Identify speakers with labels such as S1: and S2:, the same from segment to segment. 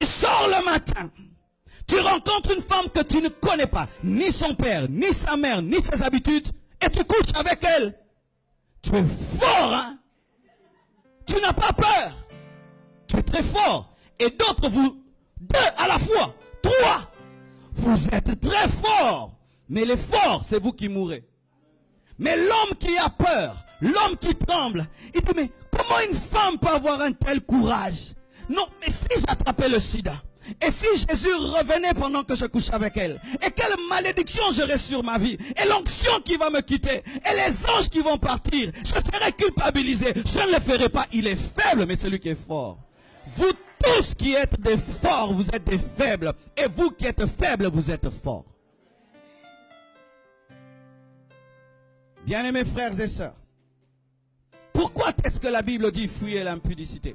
S1: Tu sors le matin. Tu rencontres une femme que tu ne connais pas. Ni son père, ni sa mère, ni ses habitudes. Et tu couches avec elle. Tu es fort, hein? Tu n'as pas peur. Tu es très fort. Et d'autres, vous, deux à la fois, trois, vous êtes très forts. Mais les forts, c'est vous qui mourrez. Mais l'homme qui a peur, l'homme qui tremble, il dit, mais comment une femme peut avoir un tel courage? Non, mais si j'attrapais le sida, et si Jésus revenait pendant que je couche avec elle, et quelle malédiction j'aurais sur ma vie, et l'onction qui va me quitter, et les anges qui vont partir, je serai culpabilisé, je ne le ferai pas. Il est faible, mais celui qui est fort. Vous tous qui êtes des forts, vous êtes des faibles, et vous qui êtes faibles, vous êtes forts. Bien-aimés frères et sœurs, pourquoi est-ce que la Bible dit fuyez l'impudicité?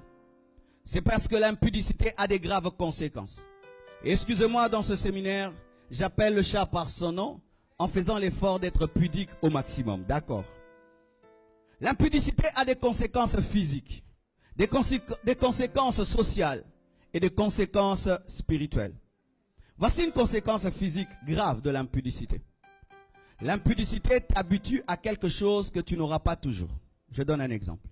S1: C'est parce que l'impudicité a des graves conséquences. Et excusez-moi, dans ce séminaire, j'appelle le chat par son nom en faisant l'effort d'être pudique au maximum. D'accord? L'impudicité a des conséquences physiques, des conséquences sociales et des conséquences spirituelles. Voici une conséquence physique grave de l'impudicité. L'impudicité t'habitue à quelque chose que tu n'auras pas toujours. Je donne un exemple.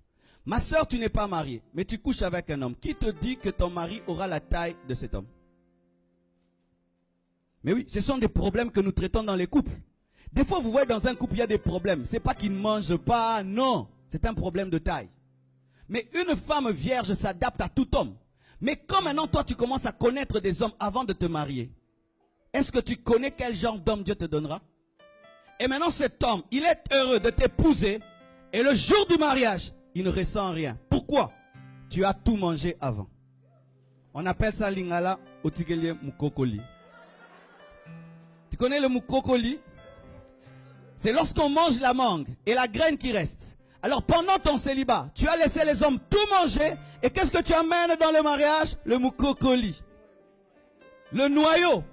S1: Ma soeur, tu n'es pas mariée, mais tu couches avec un homme. Qui te dit que ton mari aura la taille de cet homme? Mais oui, ce sont des problèmes que nous traitons dans les couples. Des fois, vous voyez, dans un couple, il y a des problèmes. Ce n'est pas qu'il ne mange pas, non. C'est un problème de taille. Mais une femme vierge s'adapte à tout homme. Mais quand maintenant, toi, tu commences à connaître des hommes avant de te marier, est-ce que tu connais quel genre d'homme Dieu te donnera? Et maintenant, cet homme, il est heureux de t'épouser. Et le jour du mariage, il ne ressent rien. Pourquoi? Tu as tout mangé avant. On appelle ça lingala otigelie mukokoli. Tu connais le mukokoli? C'est lorsqu'on mange la mangue et la graine qui reste. Alors pendant ton célibat, tu as laissé les hommes tout manger. Et qu'est-ce que tu amènes dans le mariage? Le mukokoli. Le noyau.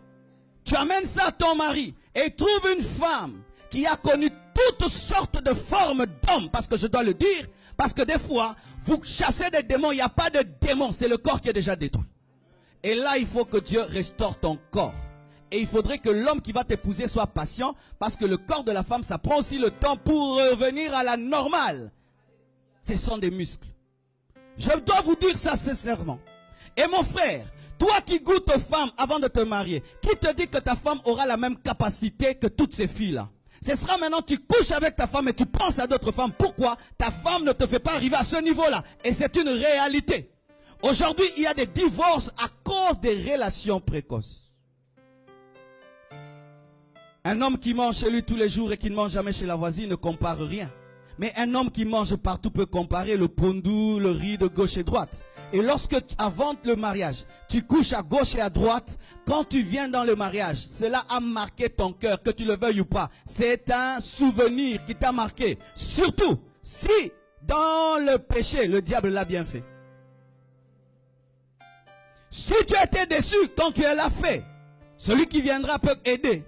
S1: Tu amènes ça à ton mari. Et il trouve une femme qui a connu toutes sortes de formes d'hommes. Parce que je dois le dire. Parce que des fois, vous chassez des démons. Il n'y a pas de démons. C'est le corps qui est déjà détruit. Et là, il faut que Dieu restaure ton corps. Et il faudrait que l'homme qui va t'épouser soit patient. Parce que le corps de la femme, ça prend aussi le temps pour revenir à la normale. Ce sont des muscles. Je dois vous dire ça sincèrement. Et mon frère, toi qui goûtes aux femmes avant de te marier, qui te dit que ta femme aura la même capacité que toutes ces filles-là? Ce sera maintenant, tu couches avec ta femme et tu penses à d'autres femmes. Pourquoi? Ta femme ne te fait pas arriver à ce niveau-là. Et c'est une réalité. Aujourd'hui, il y a des divorces à cause des relations précoces. Un homme qui mange chez lui tous les jours et qui ne mange jamais chez la voisine ne compare rien. Mais un homme qui mange partout peut comparer le pondou, le riz de gauche et droite. Et lorsque, avant le mariage, tu couches à gauche et à droite, quand tu viens dans le mariage, cela a marqué ton cœur, que tu le veuilles ou pas. C'est un souvenir qui t'a marqué. Surtout, si dans le péché, le diable l'a bien fait. Si tu étais déçu quand tu l'as fait, celui qui viendra peut aider.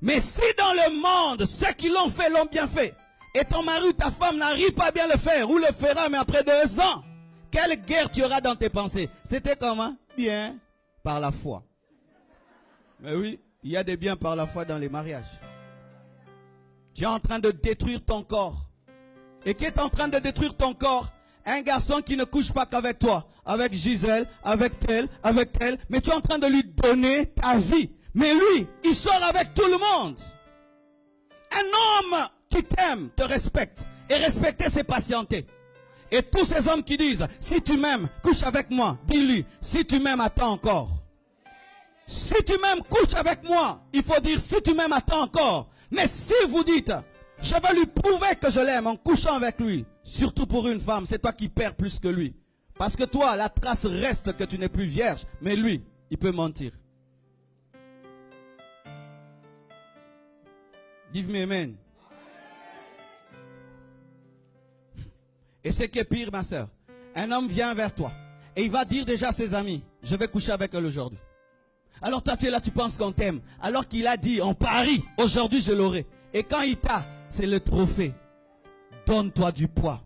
S1: Mais si dans le monde, ceux qui l'ont fait l'ont bien fait, et ton mari ou ta femme n'arrive pas à bien le faire, ou le fera, mais après 2 ans, quelle guerre tu auras dans tes pensées? C'était comment? Bien, par la foi. Mais oui, il y a des biens par la foi dans les mariages. Tu es en train de détruire ton corps. Et qui est en train de détruire ton corps? Un garçon qui ne couche pas qu'avec toi, avec Gisèle, avec tel, mais tu es en train de lui donner ta vie. Mais lui, il sort avec tout le monde. Un homme qui t'aime, te respecte. Et respecter, c'est patienter. Et tous ces hommes qui disent, si tu m'aimes, couche avec moi. Dis-lui, si tu m'aimes, attends encore. Si tu m'aimes, couche avec moi. Il faut dire, si tu m'aimes, attends encore. Mais si vous dites, je vais lui prouver que je l'aime en couchant avec lui. Surtout pour une femme, c'est toi qui perds plus que lui. Parce que toi, la trace reste que tu n'es plus vierge. Mais lui, il peut mentir. Give me amen. Et ce qui est pire, ma soeur, un homme vient vers toi et il va dire déjà à ses amis, je vais coucher avec elle aujourd'hui. Alors toi tu es là, tu penses qu'on t'aime. Alors qu'il a dit, on parie, aujourd'hui je l'aurai. Et quand il t'a, c'est le trophée. Donne-toi du poids.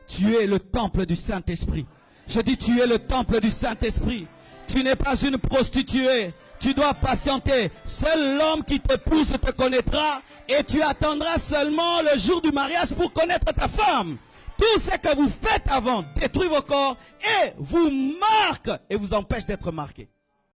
S1: Tu es le temple du Saint-Esprit. Je dis, tu es le temple du Saint-Esprit. Tu n'es pas une prostituée. Tu dois patienter. Seul l'homme qui t'épouse te connaîtra et tu attendras seulement le jour du mariage pour connaître ta femme. Tout ce que vous faites avant détruit vos corps et vous marque et vous empêche d'être marqué.